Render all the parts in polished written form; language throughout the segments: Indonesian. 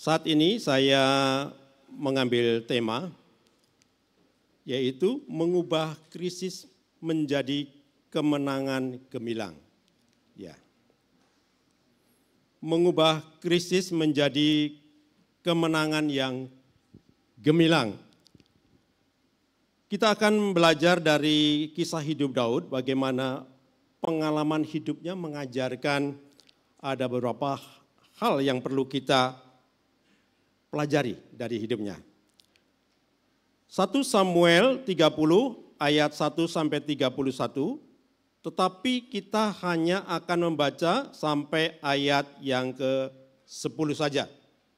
Saat ini saya mengambil tema yaitu mengubah krisis menjadi kemenangan gemilang. Ya. Mengubah krisis menjadi kemenangan yang gemilang. Kita akan belajar dari kisah hidup Daud, bagaimana pengalaman hidupnya mengajarkan ada beberapa hal yang perlu kita pelajari dari hidupnya. 1 Samuel 30 ayat 1 sampai 31, tetapi kita hanya akan membaca sampai ayat yang ke-10 saja.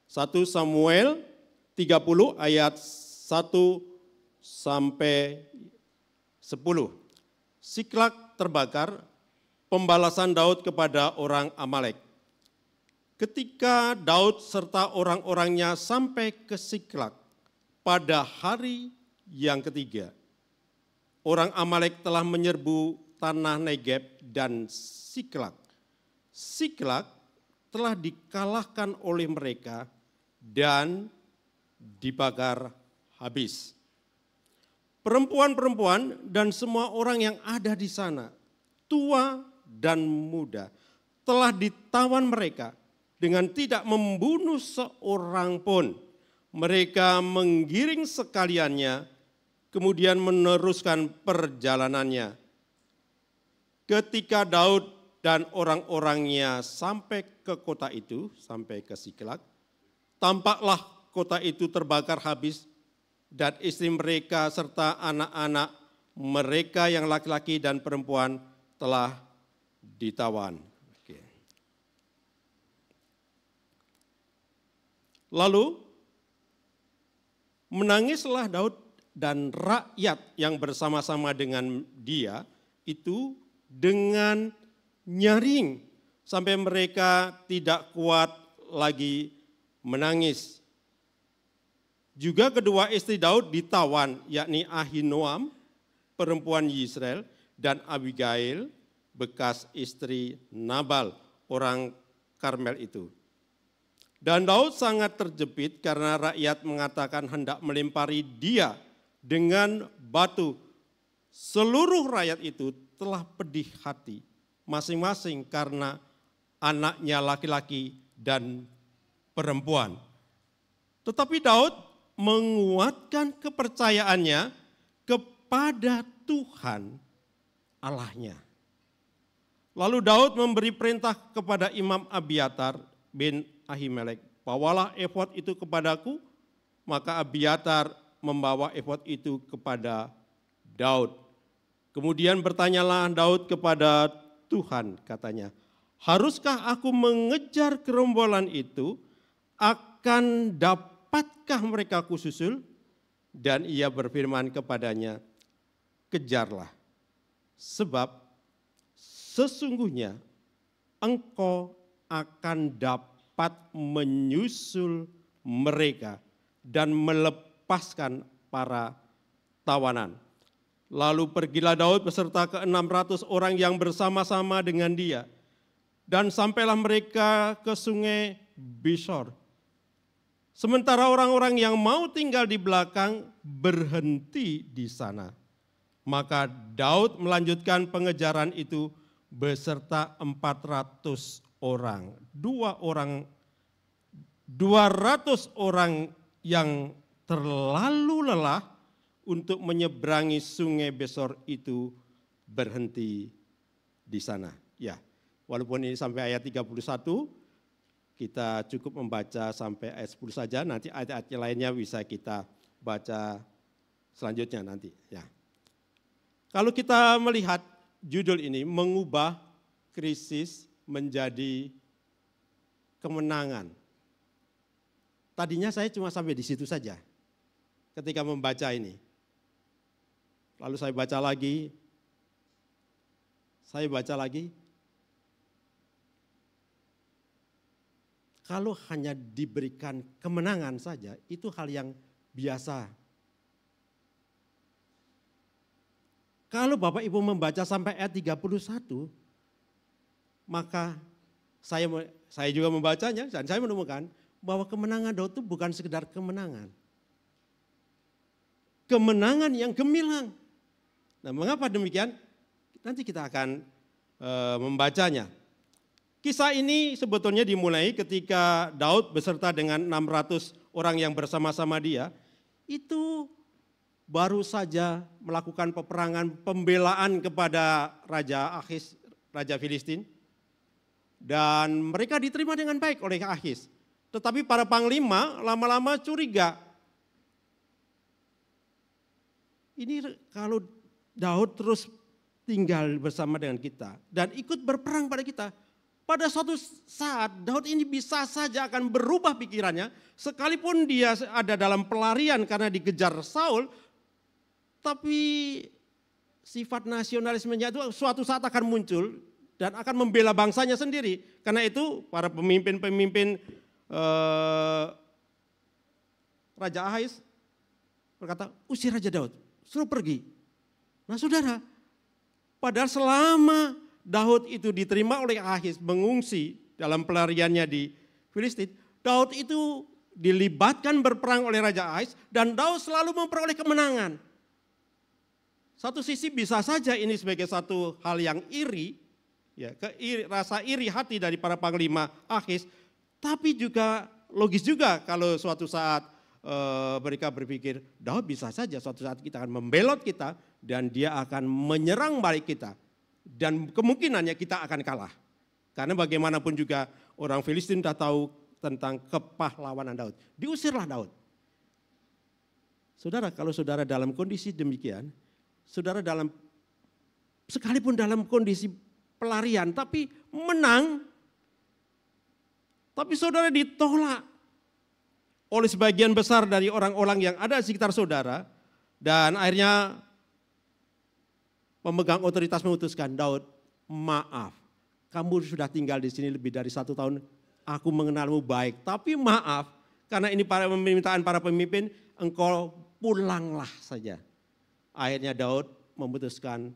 1 Samuel 30 ayat 1 sampai 10. Siklak terbakar, pembalasan Daud kepada orang Amalek. Ketika Daud serta orang-orangnya sampai ke Siklak pada hari yang ketiga, orang Amalek telah menyerbu tanah Negeb dan Siklak. Siklak telah dikalahkan oleh mereka dan dibakar habis. Perempuan-perempuan dan semua orang yang ada di sana, tua dan muda, telah ditawan mereka dengan tidak membunuh seorang pun. Mereka menggiring sekaliannya, kemudian meneruskan perjalanannya. Ketika Daud dan orang-orangnya sampai ke kota itu, sampai ke Siklak, tampaklah kota itu terbakar habis, dan istri mereka serta anak-anak mereka yang laki-laki dan perempuan telah ditawan. Lalu menangislah Daud dan rakyat yang bersama-sama dengan dia itu dengan nyaring sampai mereka tidak kuat lagi menangis. Juga kedua istri Daud ditawan, yakni Ahinoam, perempuan Yisrael, dan Abigail, bekas istri Nabal, orang Karmel itu. Dan Daud sangat terjepit karena rakyat mengatakan hendak melempari dia dengan batu. Seluruh rakyat itu telah pedih hati, masing-masing karena anaknya laki-laki dan perempuan. Tetapi Daud menguatkan kepercayaannya kepada Tuhan Allahnya. Lalu Daud memberi perintah kepada Imam Abiatar bin Ahimelek, bawalah efod itu kepadaku, maka Abiatar membawa efod itu kepada Daud. Kemudian bertanyalah Daud kepada Tuhan, katanya, haruskah aku mengejar gerombolan itu, akan dapatkah mereka kususul? Dan ia berfirman kepadanya, kejarlah, sebab sesungguhnya engkau akan dapat menyusul mereka dan melepaskan para tawanan. Lalu pergilah Daud beserta ke-600 orang yang bersama-sama dengan dia. Dan sampailah mereka ke sungai Besor. Sementara orang-orang yang mau tinggal di belakang berhenti di sana. Maka Daud melanjutkan pengejaran itu beserta 400 orang. 200 orang yang terlalu lelah untuk menyeberangi sungai Besor itu berhenti di sana. Ya, walaupun ini sampai ayat 31, kita cukup membaca sampai ayat 10 saja, nanti ayat-ayat lainnya bisa kita baca selanjutnya nanti. Ya. Kalau kita melihat judul ini, mengubah krisis menjadi kemenangan. Tadinya saya cuma sampai di situ saja ketika membaca ini. Lalu saya baca lagi. Kalau hanya diberikan kemenangan saja, itu hal yang biasa. Kalau Bapak Ibu membaca sampai ayat 31, maka saya juga membacanya dan saya menemukan bahwa kemenangan Daud itu bukan sekedar kemenangan. Kemenangan yang gemilang. Nah, mengapa demikian? Nanti kita akan membacanya. Kisah ini sebetulnya dimulai ketika Daud beserta dengan 600 orang yang bersama-sama dia, itu baru saja melakukan peperangan pembelaan kepada Raja Akhis, Raja Filistin. Dan mereka diterima dengan baik oleh Akhis. Tetapi para panglima lama-lama curiga. Ini kalau Daud terus tinggal bersama dengan kita dan ikut berperang pada kita, pada suatu saat Daud ini bisa saja akan berubah pikirannya, sekalipun dia ada dalam pelarian karena dikejar Saul, tapi sifat nasionalismenya itu suatu saat akan muncul dan akan membela bangsanya sendiri. Karena itu para pemimpin-pemimpin Raja Ahaz berkata, usir Raja Daud, suruh pergi. Nah saudara, padahal selama Daud itu diterima oleh Ahaz mengungsi dalam pelariannya di Filistin, Daud itu dilibatkan berperang oleh Raja Ahaz dan Daud selalu memperoleh kemenangan. Satu sisi bisa saja ini sebagai satu hal yang iri, ya, rasa iri hati dari para panglima Ahaz, tapi juga logis juga kalau suatu saat mereka berpikir Daud bisa saja suatu saat kita akan membelot kita dan dia akan menyerang balik kita. Dan kemungkinannya kita akan kalah. Karena bagaimanapun juga orang Filistin sudah tahu tentang kepahlawanan Daud. Diusirlah Daud. Saudara, kalau saudara dalam kondisi demikian, saudara sekalipun dalam kondisi pelarian tapi menang, tapi saudara ditolak oleh sebagian besar dari orang-orang yang ada di sekitar saudara, dan akhirnya pemegang otoritas memutuskan, Daud, maaf, kamu sudah tinggal di sini lebih dari 1 tahun, aku mengenalmu baik, tapi maaf, karena ini permintaan para pemimpin, engkau pulanglah saja. Akhirnya Daud memutuskan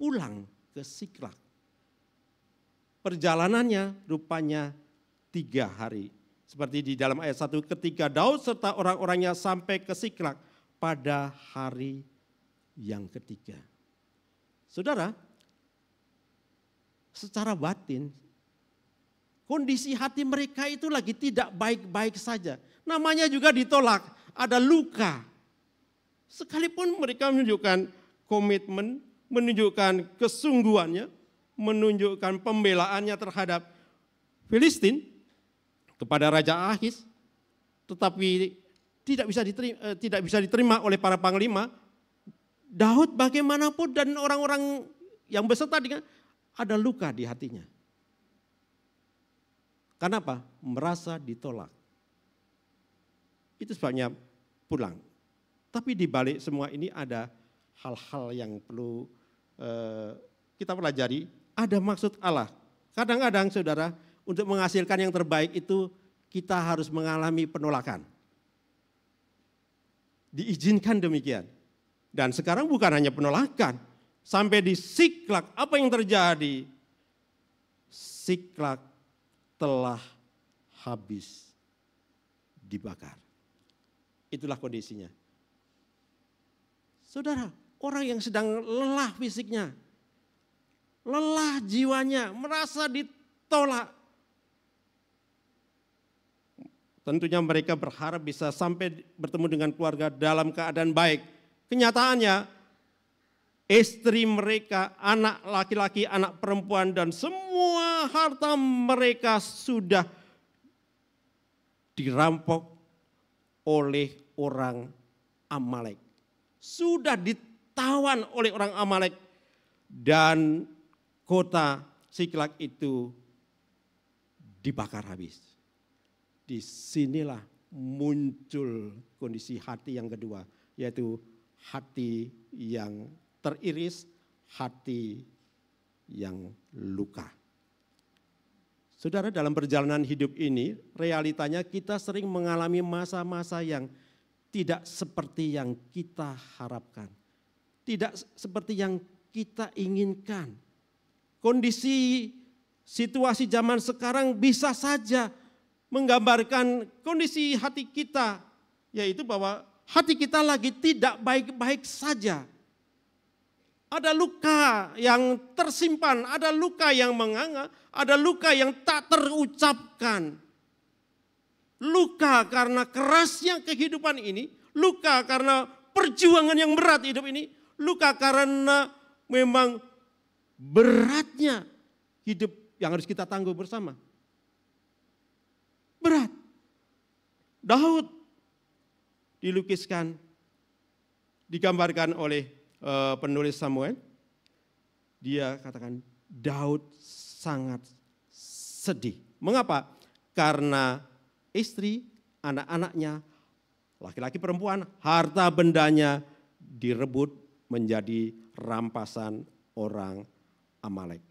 pulang ke Siklag. Perjalanannya rupanya 3 hari. Seperti di dalam ayat 1, ketika Daud serta orang-orangnya sampai ke Siklag pada hari yang ketiga. Saudara, secara batin, kondisi hati mereka itu lagi tidak baik-baik saja. Namanya juga ditolak, ada luka. Sekalipun mereka menunjukkan komitmen, menunjukkan kesungguhannya, menunjukkan pembelaannya terhadap Filistin kepada Raja Ahaz, tetapi tidak bisa diterima oleh para panglima. Daud bagaimanapun dan orang-orang yang beserta dengan ada luka di hatinya. Kenapa? Merasa ditolak. Itu sebabnya pulang. Tapi di balik semua ini ada hal-hal yang perlu kita pelajari. Ada maksud Allah. Kadang-kadang saudara, untuk menghasilkan yang terbaik itu kita harus mengalami penolakan. Diizinkan demikian. Dan sekarang bukan hanya penolakan. Sampai di Siklag, apa yang terjadi? Siklag telah habis dibakar. Itulah kondisinya. Saudara, orang yang sedang lelah fisiknya, lelah jiwanya, merasa ditolak. Tentunya mereka berharap bisa sampai bertemu dengan keluarga dalam keadaan baik. Kenyataannya, istri mereka, anak laki-laki, anak perempuan, dan semua harta mereka sudah dirampok oleh orang Amalek. Sudah ditawan oleh orang Amalek, dan kota Siklag itu dibakar habis. Disinilah muncul kondisi hati yang kedua, yaitu hati yang teriris, hati yang luka. Saudara, dalam perjalanan hidup ini, realitanya kita sering mengalami masa-masa yang tidak seperti yang kita harapkan. Tidak seperti yang kita inginkan. Kondisi situasi zaman sekarang bisa saja menggambarkan kondisi hati kita, yaitu bahwa hati kita lagi tidak baik-baik saja. Ada luka yang tersimpan, ada luka yang menganga, ada luka yang tak terucapkan. Luka karena kerasnya kehidupan ini, luka karena perjuangan yang berat hidup ini, luka karena memang beratnya hidup yang harus kita tangguh bersama. Berat. Daud dilukiskan, digambarkan oleh penulis Samuel. Dia katakan Daud sangat sedih. Mengapa? Karena istri, anak-anaknya, laki-laki perempuan, harta bendanya direbut menjadi rampasan orang Amalek.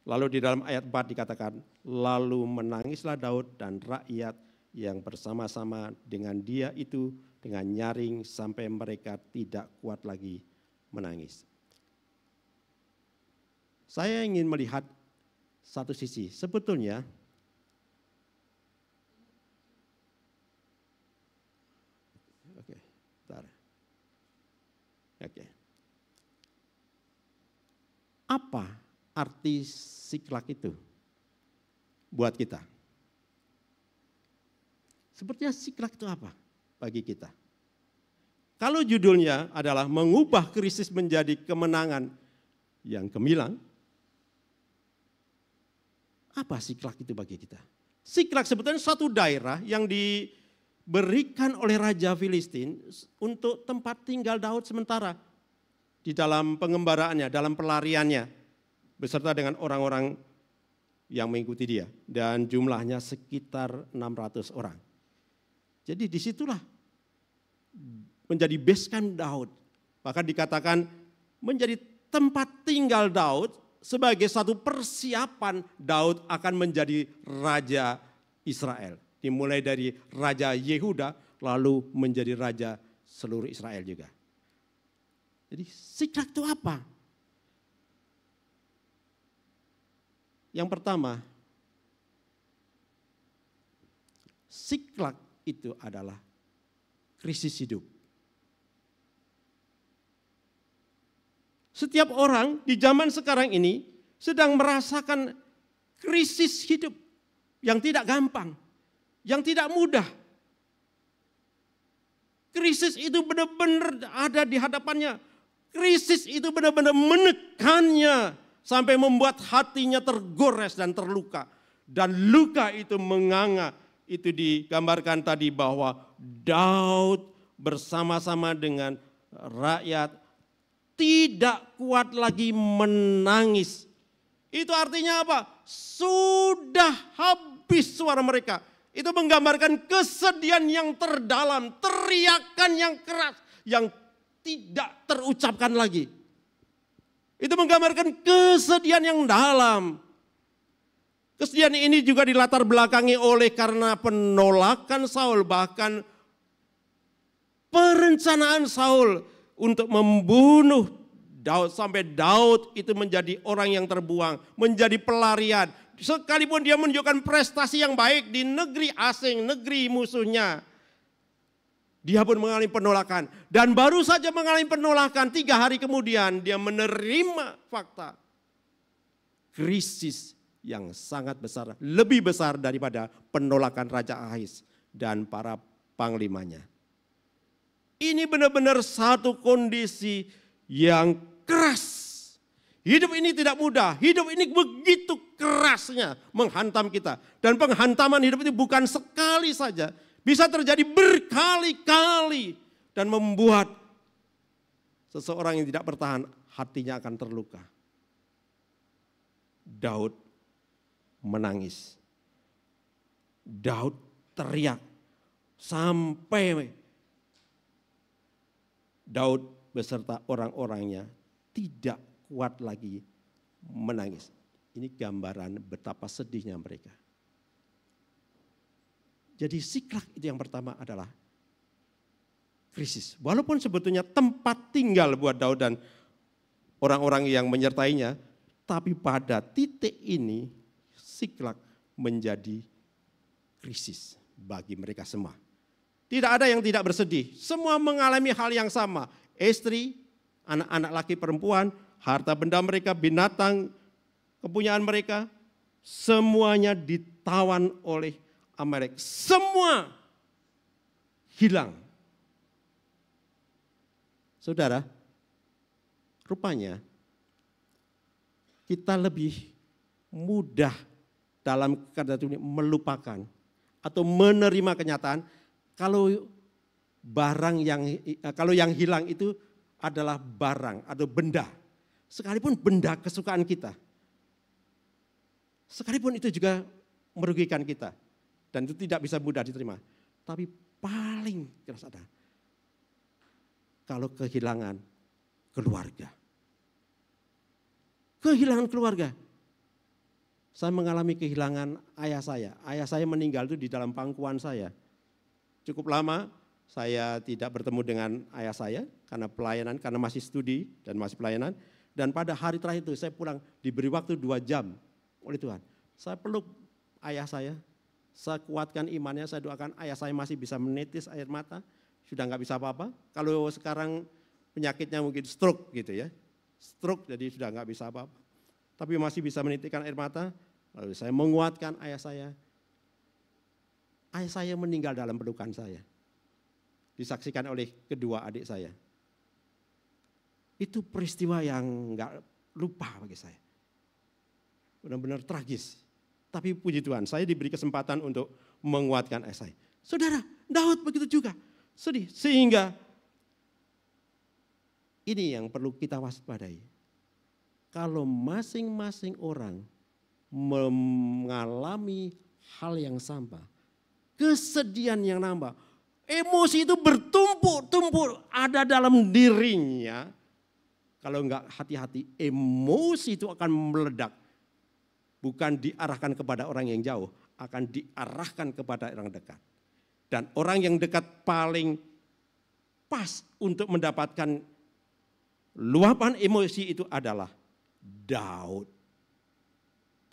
Lalu di dalam ayat 4 dikatakan, lalu menangislah Daud dan rakyat yang bersama-sama dengan dia itu dengan nyaring sampai mereka tidak kuat lagi menangis. Saya ingin melihat satu sisi, sebetulnya apa arti Siklak itu buat kita? Sepertinya Siklak itu apa bagi kita? Kalau judulnya adalah mengubah krisis menjadi kemenangan yang gemilang, apa Siklak itu bagi kita? Siklak sebetulnya suatu daerah yang diberikan oleh Raja Filistin untuk tempat tinggal Daud sementara di dalam pengembaraannya, dalam pelariannya, beserta dengan orang-orang yang mengikuti dia. Dan jumlahnya sekitar 600 orang. Jadi disitulah menjadi base camp Daud. Bahkan dikatakan menjadi tempat tinggal Daud sebagai satu persiapan Daud akan menjadi Raja Israel. Dimulai dari Raja Yehuda lalu menjadi Raja seluruh Israel juga. Jadi Siklak itu apa? Yang pertama, Siklak itu adalah krisis hidup. Setiap orang di zaman sekarang ini sedang merasakan krisis hidup yang tidak gampang, yang tidak mudah. Krisis itu benar-benar ada di hadapannya. Krisis itu benar-benar menekannya sampai membuat hatinya tergores dan terluka. Dan luka itu menganga. Itu digambarkan tadi bahwa Daud bersama-sama dengan rakyat tidak kuat lagi menangis. Itu artinya apa? Sudah habis suara mereka. Itu menggambarkan kesedihan yang terdalam, teriakan yang keras, yang tidak terucapkan lagi. Itu menggambarkan kesedihan yang dalam. Kesedihan ini juga dilatar belakangi oleh karena penolakan Saul, bahkan perencanaan Saul untuk membunuh Daud, sampai Daud itu menjadi orang yang terbuang, menjadi pelarian. Sekalipun dia menunjukkan prestasi yang baik di negeri asing, negeri musuhnya, dia pun mengalami penolakan. Dan baru saja mengalami penolakan, 3 hari kemudian dia menerima fakta krisis yang sangat besar, lebih besar daripada penolakan Raja Ahaz dan para panglimanya. Ini benar-benar satu kondisi yang keras. Hidup ini tidak mudah, hidup ini begitu kerasnya menghantam kita. Dan penghantaman hidup itu bukan sekali saja, bisa terjadi berkali-kali dan membuat seseorang yang tidak bertahan hatinya akan terluka. Daud menangis. Daud teriak sampai Daud beserta orang-orangnya tidak kuat lagi menangis. Ini gambaran betapa sedihnya mereka. Jadi Siklak itu yang pertama adalah krisis. Walaupun sebetulnya tempat tinggal buat Daud dan orang-orang yang menyertainya, tapi pada titik ini Siklak menjadi krisis bagi mereka semua. Tidak ada yang tidak bersedih, semua mengalami hal yang sama. Istri, anak-anak laki perempuan, harta benda mereka, binatang, kepunyaan mereka, semuanya ditawan oleh Amalek. Semua hilang. Saudara, rupanya kita lebih mudah dalam kata ini melupakan atau menerima kenyataan kalau yang hilang itu adalah barang atau benda, sekalipun benda kesukaan kita, sekalipun itu juga merugikan kita dan itu tidak bisa mudah diterima. Tapi paling keras ada kalau kehilangan keluarga. Kehilangan keluarga. Saya mengalami kehilangan ayah saya. Ayah saya meninggal itu di dalam pangkuan saya. Cukup lama saya tidak bertemu dengan ayah saya karena pelayanan, karena masih studi dan masih pelayanan. Dan pada hari terakhir itu saya pulang, diberi waktu 2 jam oleh Tuhan. Saya peluk ayah saya kuatkan imannya, saya doakan ayah saya masih bisa menetes air mata, sudah nggak bisa apa-apa. Kalau sekarang penyakitnya mungkin stroke gitu ya, stroke jadi sudah nggak bisa apa-apa. Tapi masih bisa menitikkan air mata, lalu saya menguatkan ayah saya. Ayah saya meninggal dalam pelukan saya. Disaksikan oleh kedua adik saya. Itu peristiwa yang nggak lupa bagi saya. Benar-benar tragis. Tapi puji Tuhan, saya diberi kesempatan untuk menguatkan ayah saya. Saudara, Daud begitu juga. Sedih. Sehingga ini yang perlu kita waspadai. Kalau masing-masing orang mengalami hal yang sama, kesedihan yang nambah, emosi itu bertumpuk-tumpuk ada dalam dirinya. Kalau enggak hati-hati, emosi itu akan meledak. Bukan diarahkan kepada orang yang jauh, akan diarahkan kepada orang dekat. Dan orang yang dekat paling pas untuk mendapatkan luapan emosi itu adalah Daud.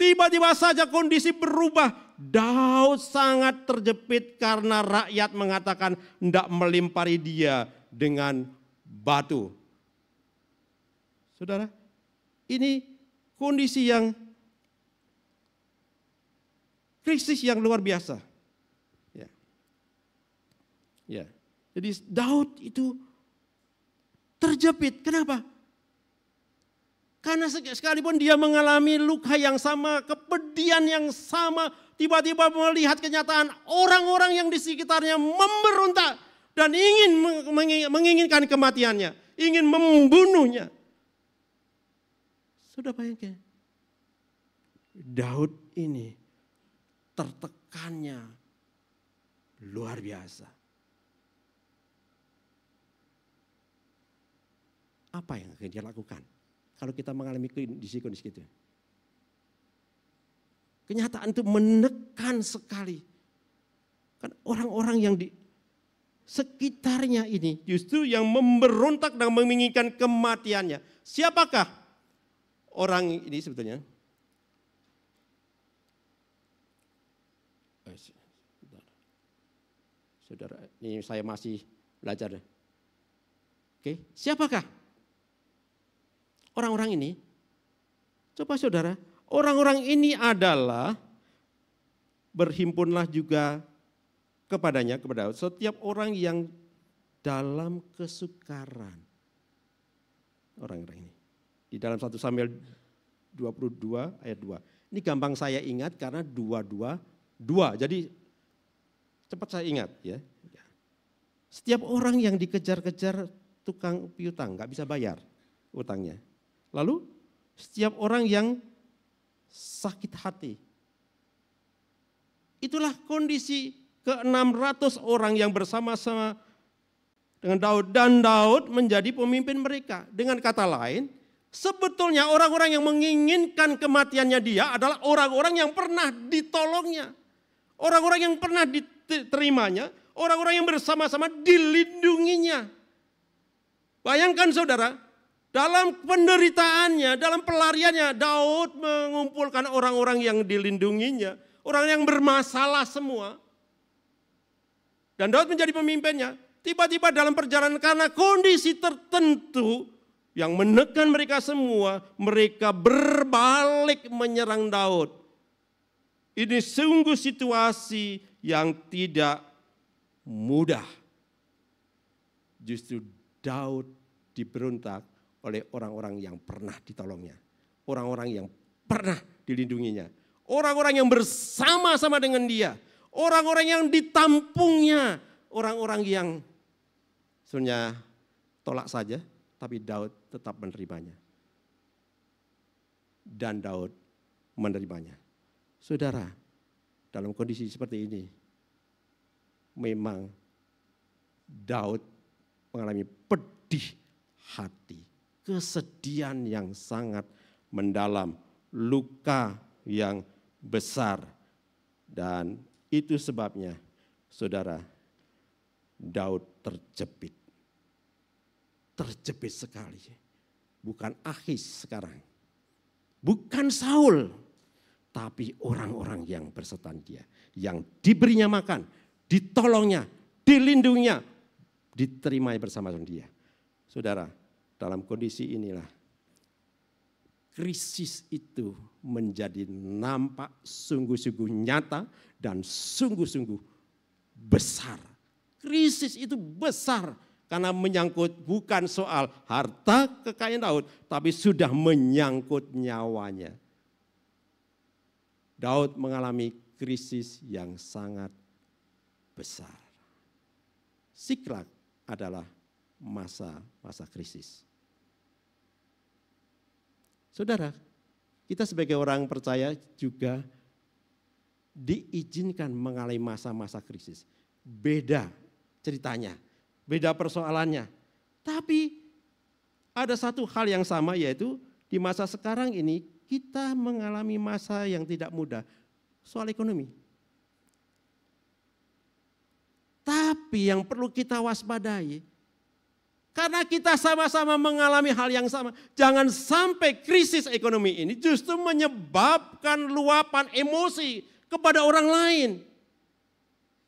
Tiba-tiba saja kondisi berubah. Daud sangat terjepit karena rakyat mengatakan hendak melempari dia dengan batu. Saudara, ini kondisi yang krisis yang luar biasa. Ya. Jadi Daud itu terjepit. Kenapa? Karena sekalipun dia mengalami luka yang sama, kepedihan yang sama, tiba-tiba melihat kenyataan orang-orang yang di sekitarnya memberontak dan ingin menginginkan kematiannya, ingin membunuhnya. Sudah bayangkan, Daud ini tertekannya luar biasa. Apa yang akan dia lakukan kalau kita mengalami kondisi-kondisi itu? Kenyataan itu menekan sekali. Kan orang-orang yang di sekitarnya ini justru yang memberontak dan menginginkan kematiannya. Siapakah orang ini sebetulnya? Saudara, ini saya masih belajar. Oke, siapakah orang-orang ini? Coba saudara, orang-orang ini adalah berhimpunlah juga kepadanya, kepada setiap orang yang dalam kesukaran. Orang-orang ini. Di dalam 1 Samuel 22 ayat 2. Ini gampang saya ingat karena 2. Jadi cepat saya ingat ya. Setiap orang yang dikejar-kejar tukang piutang nggak bisa bayar utangnya. Lalu setiap orang yang sakit hati. Itulah kondisi ke-600 orang yang bersama-sama dengan Daud. Dan Daud menjadi pemimpin mereka. Dengan kata lain, sebetulnya orang-orang yang menginginkan kematiannya dia adalah orang-orang yang pernah ditolongnya. Orang-orang yang pernah diterimanya, orang-orang yang bersama-sama dilindunginya. Bayangkan saudara, dalam penderitaannya, dalam pelariannya, Daud mengumpulkan orang-orang yang dilindunginya, orang yang bermasalah semua. Dan Daud menjadi pemimpinnya. Tiba-tiba dalam perjalanan karena kondisi tertentu yang menekan mereka semua, mereka berbalik menyerang Daud. Ini sungguh situasi yang tidak mudah. Justru Daud diberontak oleh orang-orang yang pernah ditolongnya. Orang-orang yang pernah dilindunginya. Orang-orang yang bersama-sama dengan dia. Orang-orang yang ditampungnya. Orang-orang yang sebenarnya tolak saja, tapi Daud tetap menerimanya. Dan Daud menerimanya. Saudara, dalam kondisi seperti ini, memang Daud mengalami pedih hati, kesedihan yang sangat mendalam, luka yang besar. Dan itu sebabnya, saudara, Daud terjepit. Terjepit sekali. Bukan Akhis sekarang. Bukan Saul. Tapi orang-orang yang berserta dia. Yang diberinya makan, ditolongnya, dilindunginya, diterima bersama dia. Saudara, dalam kondisi inilah krisis itu menjadi nampak sungguh-sungguh nyata dan sungguh-sungguh besar. Krisis itu besar karena menyangkut bukan soal harta kekayaan Daud, tapi sudah menyangkut nyawanya. Daud mengalami krisis yang sangat besar. Siklag adalah masa-masa krisis. Saudara, kita sebagai orang percaya juga diizinkan mengalami masa-masa krisis. Beda ceritanya, beda persoalannya. Tapi ada satu hal yang sama, yaitu di masa sekarang ini kita mengalami masa yang tidak mudah, soal ekonomi. Tapi yang perlu kita waspadai, karena kita sama-sama mengalami hal yang sama, jangan sampai krisis ekonomi ini justru menyebabkan luapan emosi kepada orang lain.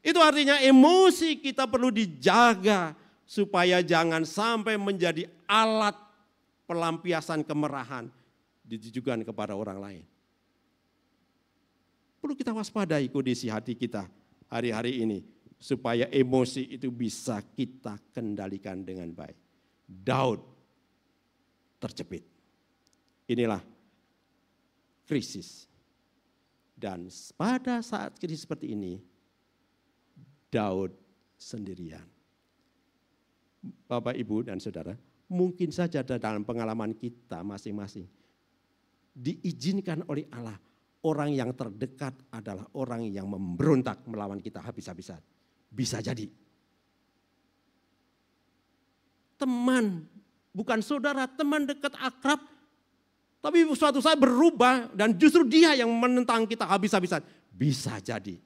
Itu artinya emosi kita perlu dijaga supaya jangan sampai menjadi alat pelampiasan kemarahan ditujukan kepada orang lain. Perlu kita waspadai kondisi hati kita hari-hari ini supaya emosi itu bisa kita kendalikan dengan baik. Daud terjepit. Inilah krisis. Dan pada saat krisis seperti ini, Daud sendirian. Bapak, Ibu, dan Saudara, mungkin saja dalam pengalaman kita masing-masing, diizinkan oleh Allah, orang yang terdekat adalah orang yang memberontak melawan kita habis-habisan. Bisa jadi. Teman, bukan saudara, teman dekat akrab, tapi suatu saat berubah dan justru dia yang menentang kita habis-habisan. Bisa jadi.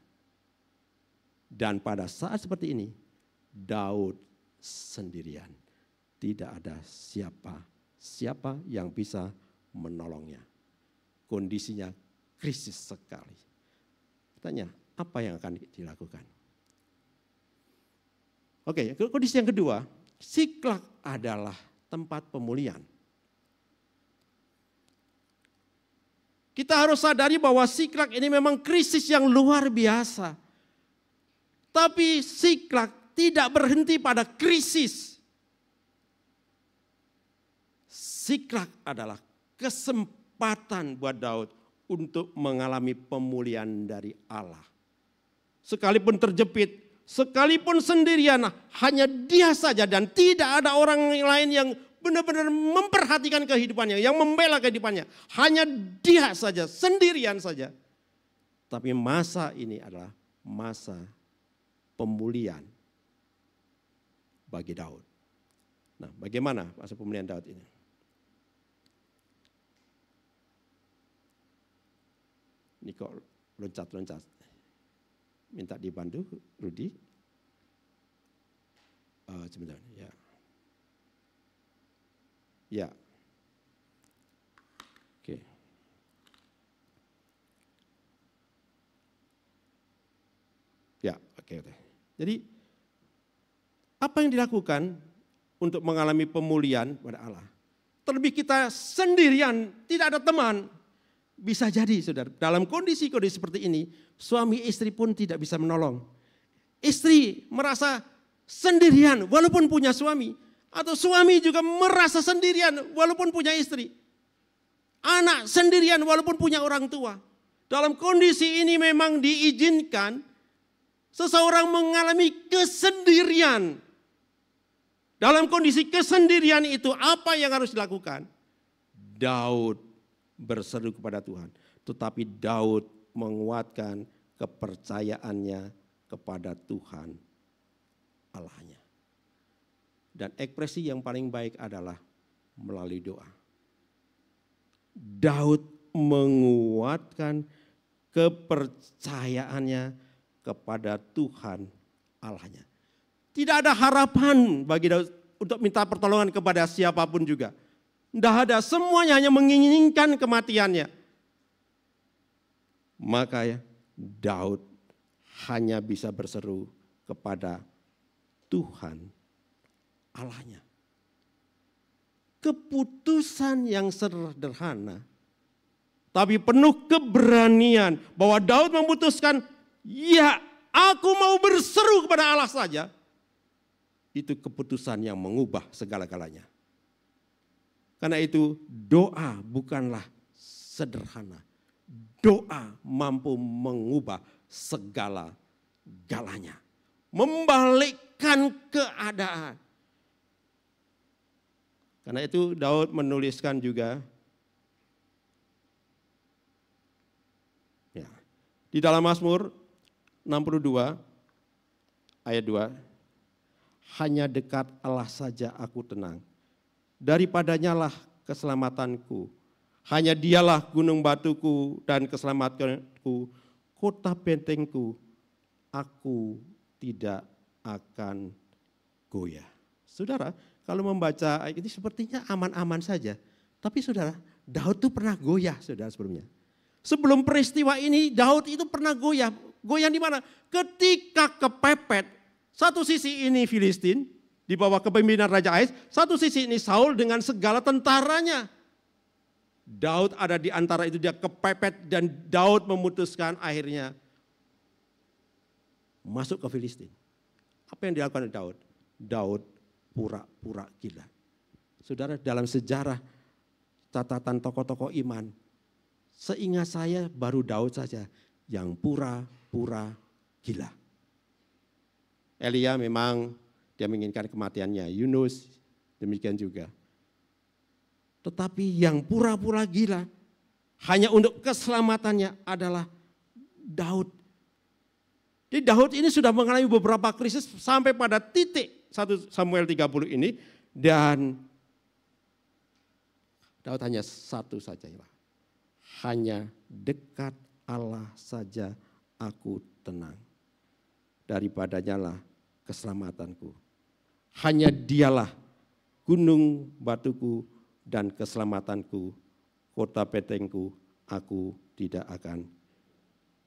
Dan pada saat seperti ini, Daud sendirian. Tidak ada siapa yang bisa menolongnya. Kondisinya krisis sekali. Tanya, apa yang akan dilakukan? Oke, kondisi yang kedua, Siklag adalah tempat pemulihan. Kita harus sadari bahwa Siklag ini memang krisis yang luar biasa. Tapi Siklag tidak berhenti pada krisis. Siklag adalah kesempatan buat Daud untuk mengalami pemulihan dari Allah. Sekalipun terjepit, sekalipun sendirian, hanya dia saja dan tidak ada orang lain yang benar-benar memperhatikan kehidupannya, yang membela kehidupannya. Hanya dia saja, sendirian saja. Tapi masa ini adalah masa pemulihan bagi Daud. Nah, bagaimana masa pemulihan Daud ini? Ini kok loncat-loncat. Minta dibantu, Rudi. Sebentar, ya. Ya. Oke. Ya, oke. Jadi apa yang dilakukan untuk mengalami pemulihan pada Allah? Terlebih kita sendirian, tidak ada teman. Bisa jadi saudara, dalam kondisi seperti ini, suami istri pun tidak bisa menolong. Istri merasa sendirian walaupun punya suami. Atau suami juga merasa sendirian walaupun punya istri. Anak sendirian walaupun punya orang tua. Dalam kondisi ini memang diizinkan seseorang mengalami kesendirian. Dalam kondisi kesendirian itu apa yang harus dilakukan? Daud berseru kepada Tuhan. Tetapi Daud menguatkan kepercayaannya kepada Tuhan Allahnya. Dan ekspresi yang paling baik adalah melalui doa. Daud menguatkan kepercayaannya kepada Tuhan Allahnya. Tidak ada harapan bagi Daud untuk minta pertolongan kepada siapapun juga. Tidak ada, semuanya hanya menginginkan kematiannya. Maka Daud hanya bisa berseru kepada Tuhan Allahnya. Keputusan yang sederhana, tapi penuh keberanian bahwa Daud memutuskan, ya aku mau berseru kepada Allah saja. Itu keputusan yang mengubah segala-galanya. Karena itu doa bukanlah sederhana. Doa mampu mengubah segala-galanya. Membalikkan keadaan. Karena itu Daud menuliskan juga ya, di dalam Mazmur 62 ayat 2. Hanya dekat Allah saja aku tenang. Daripadanya lah keselamatanku. Hanya dialah gunung batuku dan keselamatanku. Kota bentengku. Aku tidak akan goyah. Saudara, kalau membaca ayat ini sepertinya aman-aman saja. Tapi saudara, Daud itu pernah goyah saudara sebelumnya. Sebelum peristiwa ini Daud itu pernah goyah. Goyah di mana? Ketika kepepet. Satu sisi ini Filistin di bawah kepemimpinan Raja Ais, satu sisi ini Saul dengan segala tentaranya. Daud ada di antara itu, dia kepepet dan Daud memutuskan akhirnya masuk ke Filistin. Apa yang dilakukan Daud? Daud pura-pura gila. Saudara, dalam sejarah catatan tokoh-tokoh iman, seingat saya baru Daud saja yang pura-pura gila. Elia memang dia menginginkan kematiannya, Yunus demikian juga. Tetapi yang pura-pura gila hanya untuk keselamatannya adalah Daud. Jadi Daud ini sudah mengalami beberapa krisis sampai pada titik 1 Samuel 30 ini, dan Daud hanya satu saja. Hanya dekat Allah saja aku tenang. Daripadanya lah keselamatanku. Hanya dialah gunung batuku dan keselamatanku, kota bentengku, aku tidak akan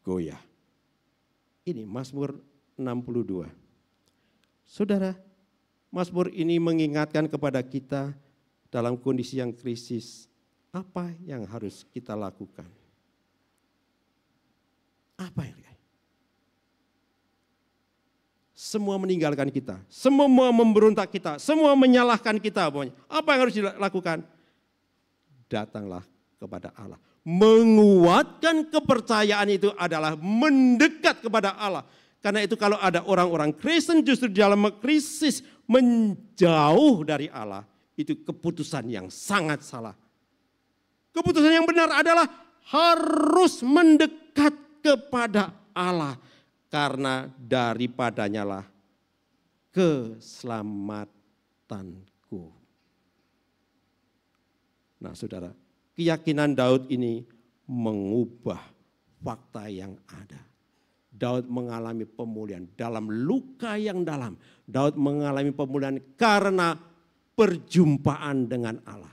goyah. Ini Mazmur 62. Saudara, Mazmur ini mengingatkan kepada kita dalam kondisi yang krisis, apa yang harus kita lakukan? Apa yang semua meninggalkan kita, semua memberontak kita, semua menyalahkan kita. Apa yang harus dilakukan? Datanglah kepada Allah. Menguatkan kepercayaan itu adalah mendekat kepada Allah. Karena itu kalau ada orang-orang Kristen justru dalam krisis menjauh dari Allah, itu keputusan yang sangat salah. Keputusan yang benar adalah harus mendekat kepada Allah. Karena daripadanya lah keselamatanku. Nah saudara, keyakinan Daud ini mengubah fakta yang ada. Daud mengalami pemulihan dalam luka yang dalam. Daud mengalami pemulihan karena perjumpaan dengan Allah.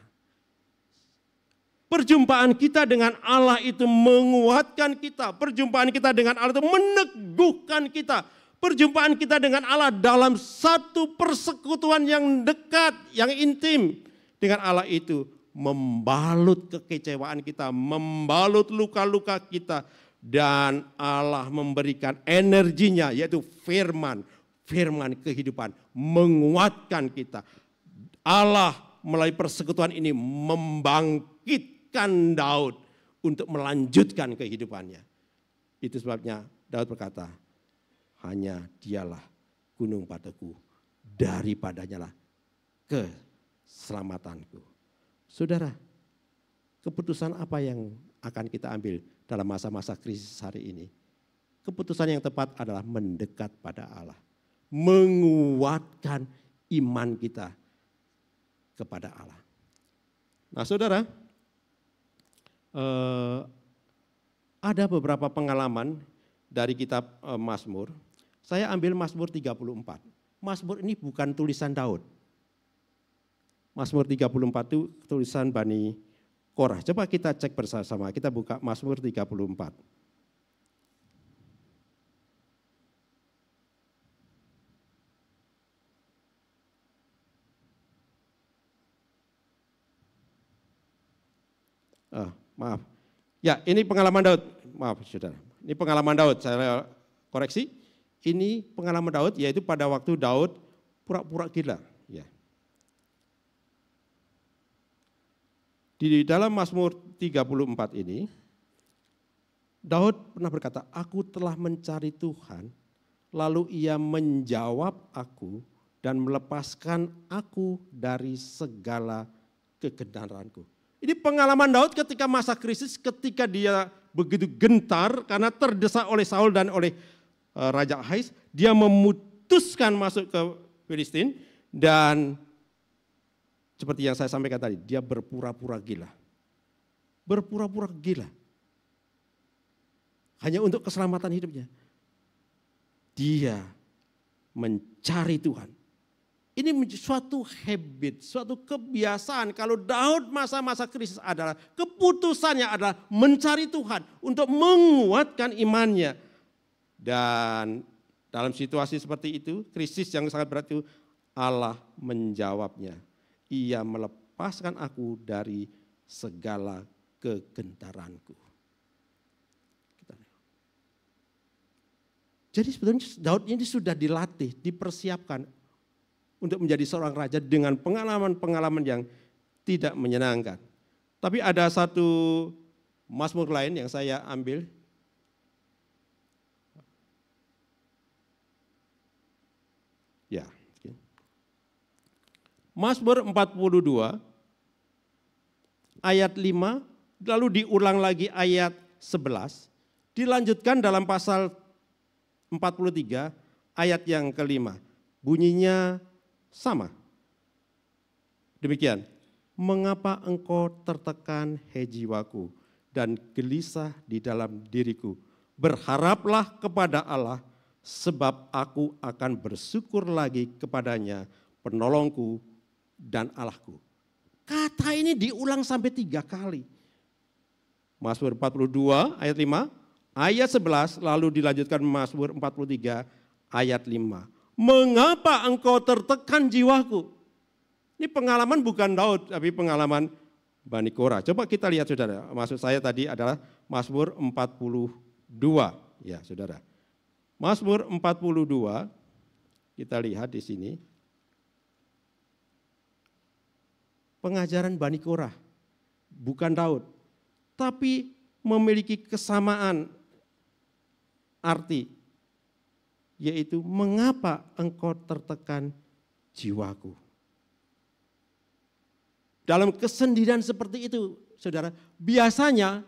Perjumpaan kita dengan Allah itu menguatkan kita. Perjumpaan kita dengan Allah itu meneguhkan kita. Perjumpaan kita dengan Allah dalam satu persekutuan yang dekat, yang intim dengan Allah itu membalut kekecewaan kita, membalut luka-luka kita. Dan Allah memberikan energinya yaitu firman kehidupan menguatkan kita. Allah melalui persekutuan ini membangkitkan Daud untuk melanjutkan kehidupannya. Itu sebabnya Daud berkata, hanya dialah gunung batuku, daripadanya lah keselamatanku. Saudara, keputusan apa yang akan kita ambil dalam masa-masa krisis hari ini? Keputusan yang tepat adalah mendekat pada Allah. Menguatkan iman kita kepada Allah. Nah saudara, ada beberapa pengalaman dari kitab Mazmur. Saya ambil Mazmur 34. Mazmur ini bukan tulisan Daud. Mazmur 34 itu tulisan Bani Korah. Coba kita cek bersama-sama, kita buka Mazmur 34. Maaf. Ya, ini pengalaman Daud. Maaf, saudara. Ini pengalaman Daud, saya koreksi. Ini pengalaman Daud, yaitu pada waktu Daud pura-pura gila. Ya. Di dalam Mazmur 34 ini, Daud pernah berkata, aku telah mencari Tuhan, lalu ia menjawab aku dan melepaskan aku dari segala kegendaranku. Ini pengalaman Daud ketika masa krisis, ketika dia begitu gentar karena terdesak oleh Saul dan oleh Raja Ahaz, dia memutuskan masuk ke Filistin dan seperti yang saya sampaikan tadi, dia berpura-pura gila. Berpura-pura gila. Hanya untuk keselamatan hidupnya. Dia mencari Tuhan. Ini suatu habit, suatu kebiasaan. Kalau Daud masa-masa krisis adalah keputusannya adalah mencari Tuhan untuk menguatkan imannya. Dan dalam situasi seperti itu, krisis yang sangat berat itu, Allah menjawabnya. Ia melepaskan aku dari segala kegentaranku. Jadi sebetulnya Daud ini sudah dilatih, dipersiapkan untuk menjadi seorang raja dengan pengalaman-pengalaman yang tidak menyenangkan. Tapi ada satu Mazmur lain yang saya ambil. Ya. Mazmur 42 ayat 5, lalu diulang lagi ayat 11, dilanjutkan dalam pasal 43 ayat yang kelima. Bunyinya sama. Demikian, mengapa engkau tertekan, hei jiwaku, dan gelisah di dalam diriku? Berharaplah kepada Allah, sebab aku akan bersyukur lagi kepadanya, penolongku dan Allahku. Kata ini diulang sampai 3 kali. Mazmur 42 ayat 5, ayat 11, lalu dilanjutkan Mazmur 43 ayat 5. Mengapa engkau tertekan jiwaku? Ini pengalaman bukan Daud, tapi pengalaman Bani Korah. Coba kita lihat saudara, maksud saya tadi adalah Mazmur 42. Ya saudara, Mazmur 42, kita lihat di sini. Pengajaran Bani Korah, bukan Daud, tapi memiliki kesamaan arti, yaitu mengapa engkau tertekan jiwaku. Dalam kesendirian seperti itu, saudara, biasanya,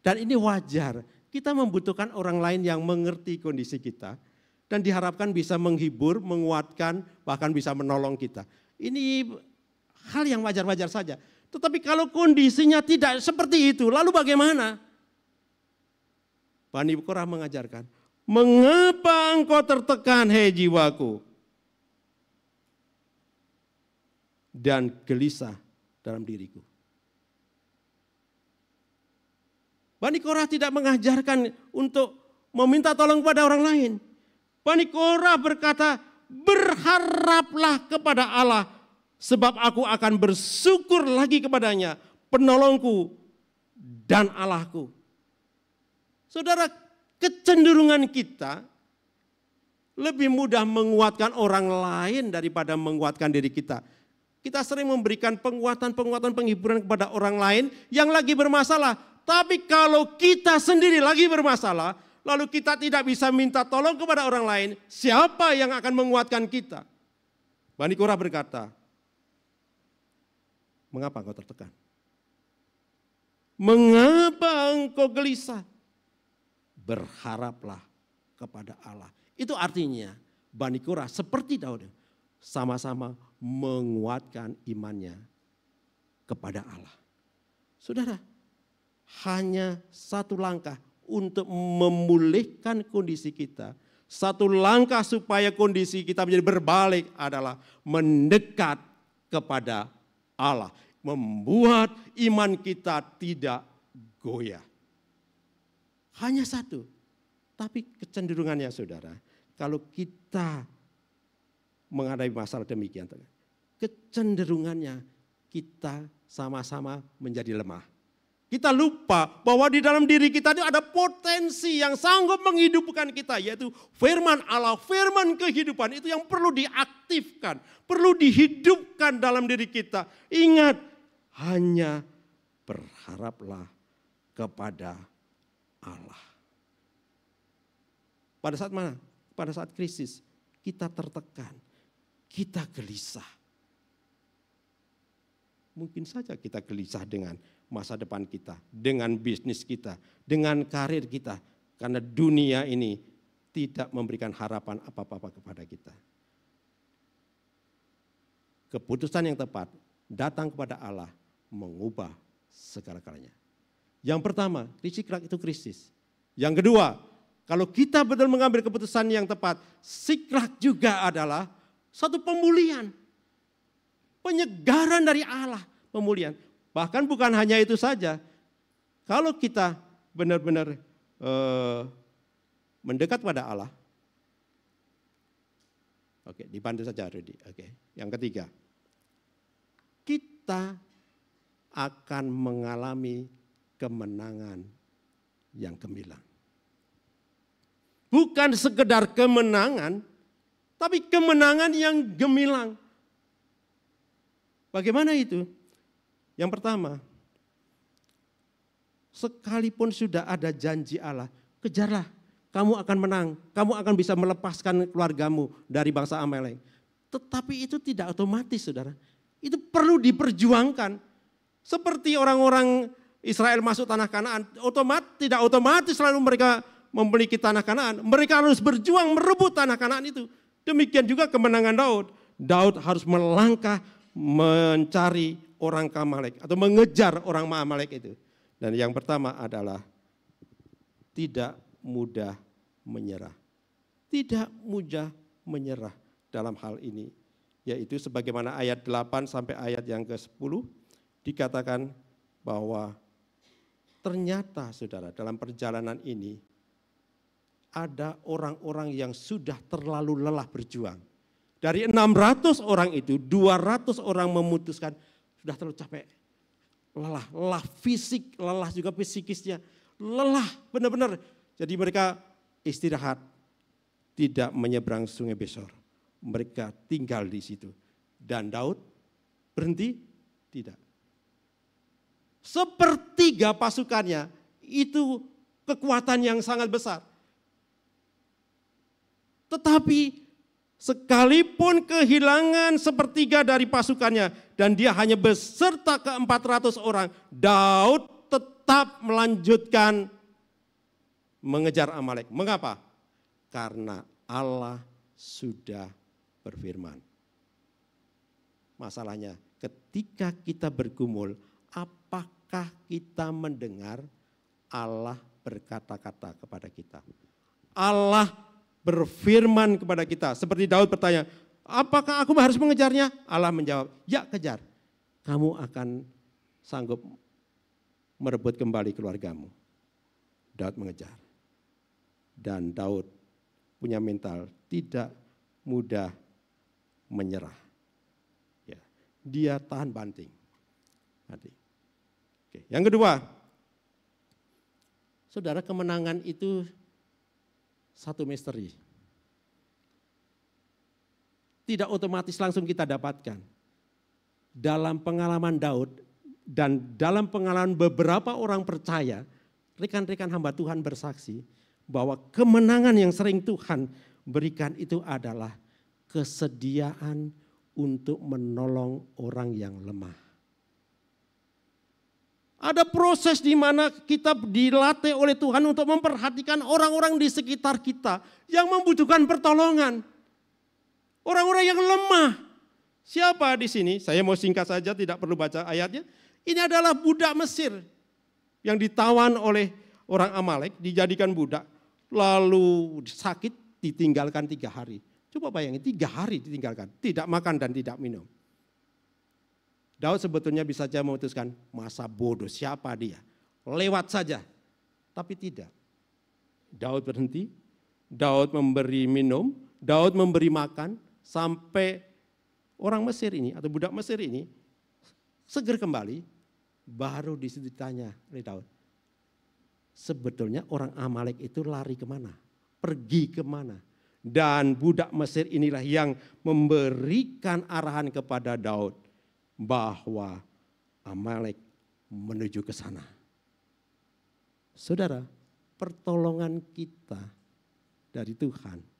dan ini wajar, kita membutuhkan orang lain yang mengerti kondisi kita, dan diharapkan bisa menghibur, menguatkan, bahkan bisa menolong kita. Ini hal yang wajar-wajar saja. Tetapi kalau kondisinya tidak seperti itu, lalu bagaimana? Bani Korah mengajarkan, mengapa engkau tertekan, hei jiwaku, dan gelisah dalam diriku. Bani Korah tidak mengajarkan untuk meminta tolong kepada orang lain. Bani Korah berkata, berharaplah kepada Allah, sebab aku akan bersyukur lagi kepadanya, penolongku dan Allahku. Saudara, kecenderungan kita lebih mudah menguatkan orang lain daripada menguatkan diri kita. Kita sering memberikan penguatan penghiburan kepada orang lain yang lagi bermasalah. Tapi kalau kita sendiri lagi bermasalah, lalu kita tidak bisa minta tolong kepada orang lain, siapa yang akan menguatkan kita? Bani Korah berkata, mengapa engkau tertekan? Mengapa engkau gelisah? Berharaplah kepada Allah. Itu artinya Bani Korah seperti Daud sama-sama menguatkan imannya kepada Allah. Saudara, hanya satu langkah untuk memulihkan kondisi kita. Satu langkah supaya kondisi kita menjadi berbalik adalah mendekat kepada Allah. Membuat iman kita tidak goyah. Hanya satu. Tapi kecenderungannya saudara, kalau kita menghadapi masalah demikian, kecenderungannya kita sama-sama menjadi lemah. Kita lupa bahwa di dalam diri kita itu ada potensi yang sanggup menghidupkan kita, yaitu firman Allah, firman kehidupan itu yang perlu diaktifkan, perlu dihidupkan dalam diri kita. Ingat, hanya berharaplah kepada Allah. Pada saat mana? Pada saat krisis, kita tertekan, kita gelisah. Mungkin saja kita gelisah dengan masa depan kita, dengan bisnis kita, dengan karir kita. Karena dunia ini tidak memberikan harapan apa-apa kepada kita. Keputusan yang tepat datang kepada Allah mengubah segala-galanya. Yang pertama, sikrak itu krisis. Yang kedua, kalau kita betul mengambil keputusan yang tepat, sikrak juga adalah satu pemulihan. Penyegaran dari Allah, pemulihan. Bahkan bukan hanya itu saja. Kalau kita benar-benar mendekat pada Allah. Oke, dibantu saja Rudy. Oke, yang ketiga. Kita akan mengalami kemenangan yang gemilang. Bukan sekedar kemenangan, tapi kemenangan yang gemilang. Bagaimana itu? Yang pertama, sekalipun sudah ada janji Allah, kejarlah, kamu akan menang, kamu akan bisa melepaskan keluargamu dari bangsa Amalek. Tetapi itu tidak otomatis, saudara. Itu perlu diperjuangkan. Seperti orang-orang Israel masuk tanah Kanaan, tidak otomatis selalu mereka memiliki tanah Kanaan. Mereka harus berjuang merebut tanah Kanaan itu. Demikian juga kemenangan Daud. Daud harus melangkah mencari orang Amalek atau mengejar orang Amalek itu. Dan yang pertama adalah tidak mudah menyerah. Tidak mudah menyerah dalam hal ini. Yaitu sebagaimana ayat 8 sampai ayat yang ke-10 dikatakan bahwa ternyata saudara dalam perjalanan ini ada orang-orang yang sudah terlalu lelah berjuang. Dari 600 orang itu, 200 orang memutuskan sudah terlalu capek. Lelah fisik, lelah juga psikisnya. Lelah benar-benar. Jadi mereka istirahat, tidak menyeberang Sungai Besor. Mereka tinggal di situ. Dan Daud berhenti? Tidak. Sepertiga pasukannya itu kekuatan yang sangat besar. Tetapi sekalipun kehilangan sepertiga dari pasukannya dan dia hanya beserta ke-400 orang, Daud tetap melanjutkan mengejar Amalek. Mengapa? Karena Allah sudah berfirman. Masalahnya ketika kita bergumul, apakah kita mendengar Allah berkata-kata kepada kita? Allah berfirman kepada kita. Seperti Daud bertanya, apakah aku harus mengejarnya? Allah menjawab, ya kejar. Kamu akan sanggup merebut kembali keluargamu. Daud mengejar. Dan Daud punya mental tidak mudah menyerah. Ya, dia tahan banting. Oke. Yang kedua, saudara, kemenangan itu satu misteri. Tidak otomatis langsung kita dapatkan. Dalam pengalaman Daud dan dalam pengalaman beberapa orang percaya, rekan-rekan hamba Tuhan bersaksi bahwa kemenangan yang sering Tuhan berikan itu adalah kesediaan untuk menolong orang yang lemah. Ada proses di mana kita dilatih oleh Tuhan untuk memperhatikan orang-orang di sekitar kita yang membutuhkan pertolongan. Orang-orang yang lemah. Siapa di sini? Saya mau singkat saja, tidak perlu baca ayatnya. Ini adalah budak Mesir yang ditawan oleh orang Amalek, dijadikan budak, lalu sakit, ditinggalkan 3 hari. Coba bayangin, 3 hari ditinggalkan, tidak makan dan tidak minum. Daud sebetulnya bisa saja memutuskan, masa bodoh, siapa dia? Lewat saja. Tapi tidak. Daud berhenti, Daud memberi minum, Daud memberi makan, sampai orang Mesir ini atau budak Mesir ini seger kembali, baru di situ ditanya oleh Daud. Sebetulnya orang Amalek itu lari kemana? Pergi kemana? Dan budak Mesir inilah yang memberikan arahan kepada Daud bahwa Amalek menuju ke sana. Saudara, pertolongan kita dari Tuhan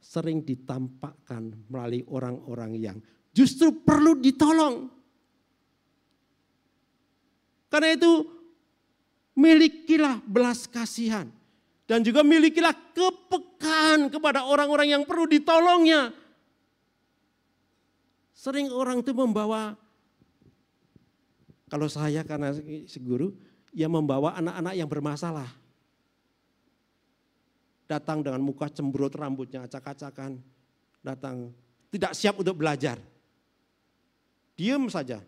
sering ditampakkan melalui orang-orang yang justru perlu ditolong. Karena itu milikilah belas kasihan dan juga milikilah kepekaan kepada orang-orang yang perlu ditolongnya. Sering orang itu membawa, kalau saya karena guru, ya membawa anak-anak yang bermasalah. Datang dengan muka cemberut, rambutnya acak-acakan, datang tidak siap untuk belajar. Diam saja.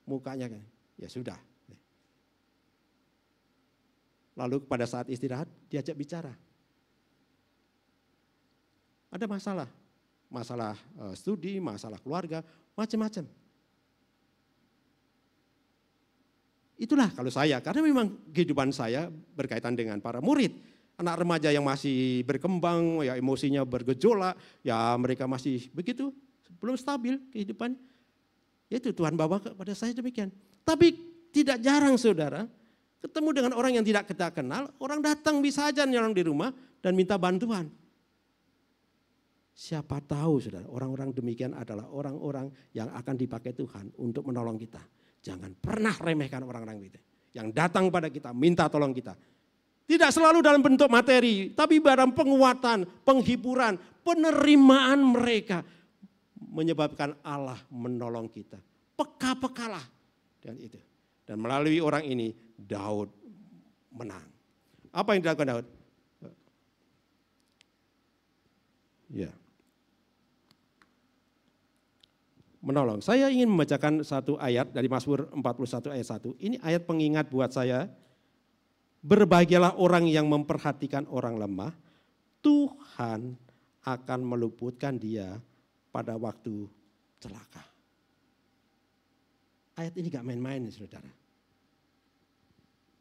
Mukanya kan, ya sudah. Lalu pada saat istirahat diajak bicara. Ada masalah. Masalah studi, masalah keluarga, macam-macam. Itulah kalau saya, karena memang kehidupan saya berkaitan dengan para murid. Anak remaja yang masih berkembang, ya emosinya bergejolak, ya mereka masih begitu, belum stabil kehidupan. Itu Tuhan bawa kepada saya demikian. Tapi tidak jarang saudara, ketemu dengan orang yang tidak kita kenal, orang datang bisa aja nyolong di rumah dan minta bantuan. Siapa tahu saudara, orang-orang demikian adalah orang-orang yang akan dipakai Tuhan untuk menolong kita. Jangan pernah remehkan orang-orang itu yang datang pada kita, minta tolong kita. Tidak selalu dalam bentuk materi, tapi dalam penguatan, penghiburan, penerimaan mereka menyebabkan Allah menolong kita. Peka-pekalah dengan itu. Dan melalui orang ini Daud menang. Apa yang dilakukan Daud? Ya. Menolong. Saya ingin membacakan satu ayat dari Mazmur 41 ayat 1. Ini ayat pengingat buat saya. Berbahagialah orang yang memperhatikan orang lemah. Tuhan akan meluputkan dia pada waktu celaka. Ayat ini gak main-main saudara.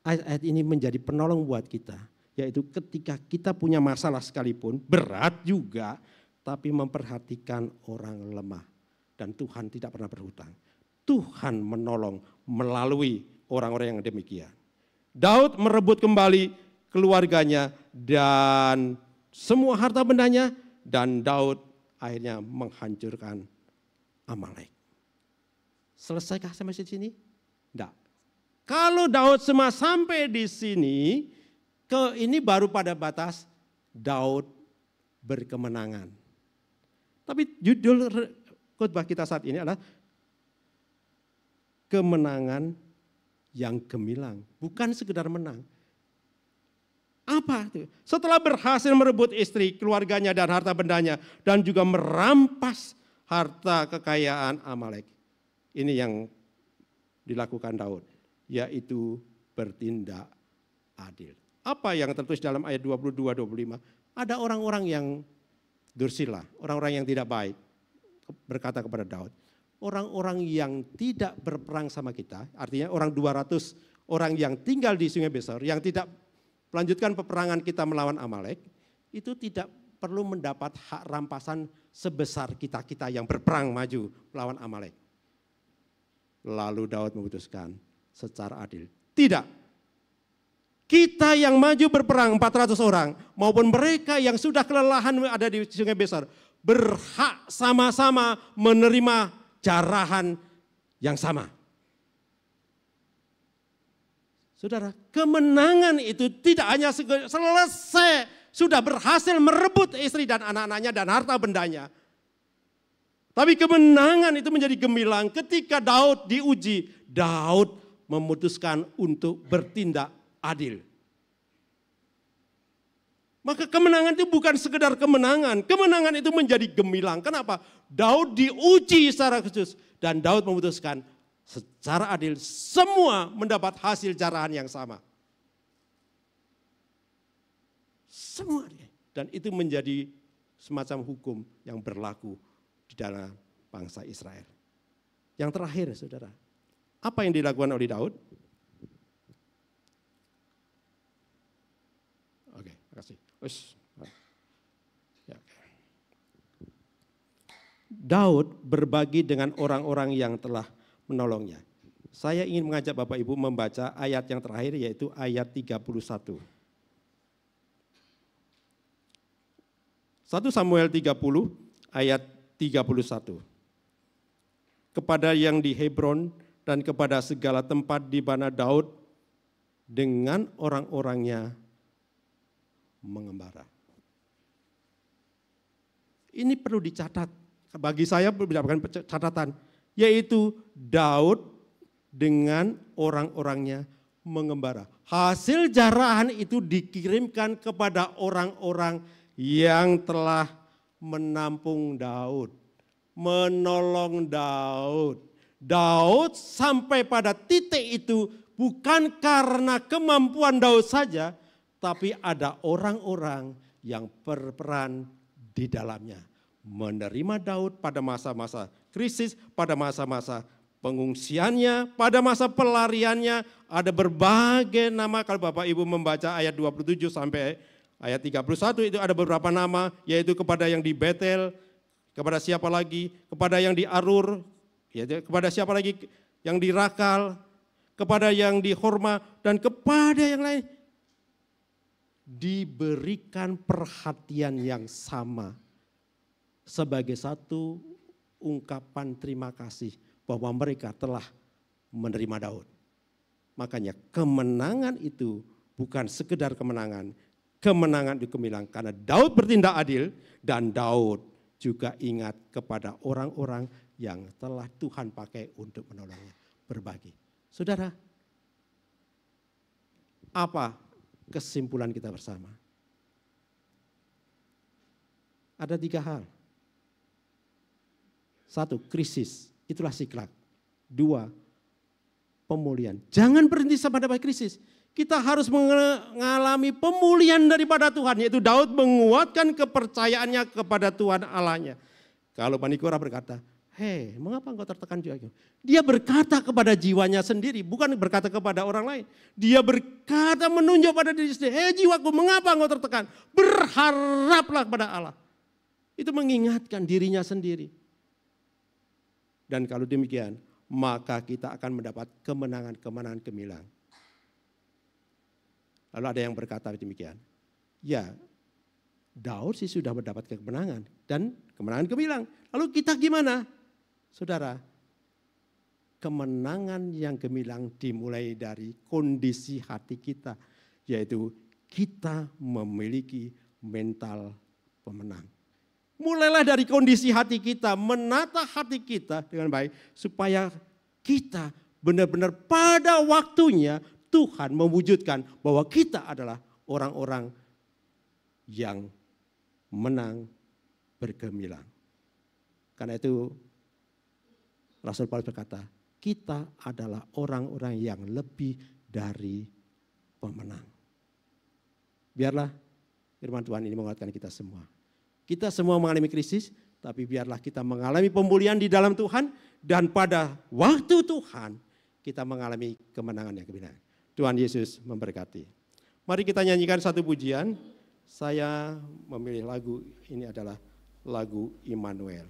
Ayat ini menjadi penolong buat kita. Yaitu ketika kita punya masalah sekalipun, berat juga, tapi memperhatikan orang lemah. Dan Tuhan tidak pernah berhutang. Tuhan menolong melalui orang-orang yang demikian. Daud merebut kembali keluarganya dan semua harta bendanya. Dan Daud akhirnya menghancurkan Amalek. Selesaikah sampai sini? Tidak. Kalau Daud semua sampai di sini, ini baru pada batas Daud berkemenangan. Tapi judul khotbah kita saat ini adalah kemenangan yang gemilang, bukan sekedar menang. Apa itu? Setelah berhasil merebut istri, keluarganya dan harta bendanya dan juga merampas harta kekayaan Amalek. Ini yang dilakukan Daud, yaitu bertindak adil. Apa yang tertulis dalam ayat 22-25? Ada orang-orang yang dursila, orang-orang yang tidak baik, berkata kepada Daud, orang-orang yang tidak berperang sama kita, artinya orang 200 orang yang tinggal di Sungai Besor, yang tidak melanjutkan peperangan kita melawan Amalek, itu tidak perlu mendapat hak rampasan sebesar kita-kita yang berperang maju melawan Amalek. Lalu Daud memutuskan secara adil, tidak. Kita yang maju berperang 400 orang maupun mereka yang sudah kelelahan ada di Sungai Besar berhak sama-sama menerima jarahan yang sama. Saudara, kemenangan itu tidak hanya selesai, sudah berhasil merebut istri dan anak-anaknya dan harta bendanya. Tapi kemenangan itu menjadi gemilang ketika Daud diuji. Daud memutuskan untuk bertindak adil. Maka kemenangan itu bukan sekedar kemenangan. Kemenangan itu menjadi gemilang. Kenapa? Daud diuji secara khusus. Dan Daud memutuskan secara adil semua mendapat hasil jarahan yang sama. Semua. Dan itu menjadi semacam hukum yang berlaku di dalam bangsa Israel. Yang terakhir saudara, apa yang dilakukan oleh Daud? Oke, makasih. Ya. Daud berbagi dengan orang-orang yang telah menolongnya. Saya ingin mengajak Bapak Ibu membaca ayat yang terakhir yaitu ayat 31. 1 Samuel 30 ayat 31. Kepada yang di Hebron dan kepada segala tempat di mana Daud dengan orang-orangnya mengembara. Ini perlu dicatat, bagi saya perlu mendapatkan catatan, yaitu Daud dengan orang-orangnya mengembara. Hasil jarahan itu dikirimkan kepada orang-orang yang telah menampung Daud, menolong Daud. Daud sampai pada titik itu bukan karena kemampuan Daud saja, tapi ada orang-orang yang berperan di dalamnya. Menerima Daud pada masa-masa krisis, pada masa-masa pengungsiannya, pada masa pelariannya. Ada berbagai nama, kalau Bapak Ibu membaca ayat 27 sampai ayat 31 itu ada beberapa nama, yaitu kepada yang di Betel, kepada siapa lagi, kepada yang di Arur, kepada siapa lagi yang di Rakal, kepada yang di Horma, dan kepada yang lain. Diberikan perhatian yang sama sebagai satu ungkapan terima kasih bahwa mereka telah menerima Daud. Makanya kemenangan itu bukan sekedar kemenangan, kemenangan itu gemilang karena Daud bertindak adil dan Daud juga ingat kepada orang-orang yang telah Tuhan pakai untuk menolongnya, berbagi. Saudara, apa kesimpulan kita bersama? Ada 3 hal. 1, krisis, itulah siklak. 2, pemulihan. Jangan berhenti sampai dapat krisis. Kita harus mengalami pemulihan daripada Tuhan, yaitu Daud menguatkan kepercayaannya kepada Tuhan Allahnya. Kalau Bani Korah berkata, hei, mengapa engkau tertekan jiwaku? Dia berkata kepada jiwanya sendiri, bukan berkata kepada orang lain. Dia berkata menunjuk pada diri sendiri, hei jiwaku, mengapa engkau tertekan? Berharaplah kepada Allah. Itu mengingatkan dirinya sendiri. Dan kalau demikian, maka kita akan mendapat kemenangan-kemenangan gemilang. Lalu ada yang berkata demikian, ya Daud sih sudah mendapat kemenangan dan kemenangan gemilang. Lalu kita gimana? Saudara, kemenangan yang gemilang dimulai dari kondisi hati kita, yaitu kita memiliki mental pemenang. Mulailah dari kondisi hati kita, menata hati kita dengan baik supaya kita benar-benar pada waktunya Tuhan mewujudkan bahwa kita adalah orang-orang yang menang bergemilang. Karena itu Rasul Paulus berkata, kita adalah orang-orang yang lebih dari pemenang. Biarlah firman Tuhan ini menguatkan kita semua. Kita semua mengalami krisis, tapi biarlah kita mengalami pemulihan di dalam Tuhan, dan pada waktu Tuhan kita mengalami kemenangan yang kebenaran. Tuhan Yesus memberkati. Mari kita nyanyikan satu pujian. Saya memilih lagu ini adalah lagu Immanuel.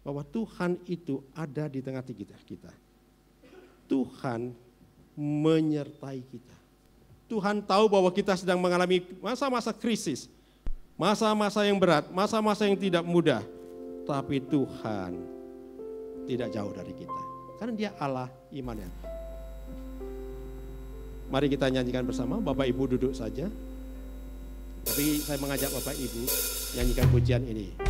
Bahwa Tuhan itu ada di tengah kita. Tuhan menyertai kita. Tuhan tahu bahwa kita sedang mengalami masa-masa krisis, masa-masa yang berat, masa-masa yang tidak mudah. Tapi Tuhan tidak jauh dari kita. Karena Dia Allah Immanuel. Mari kita nyanyikan bersama. Bapak Ibu duduk saja. Tapi saya mengajak Bapak Ibu nyanyikan pujian ini.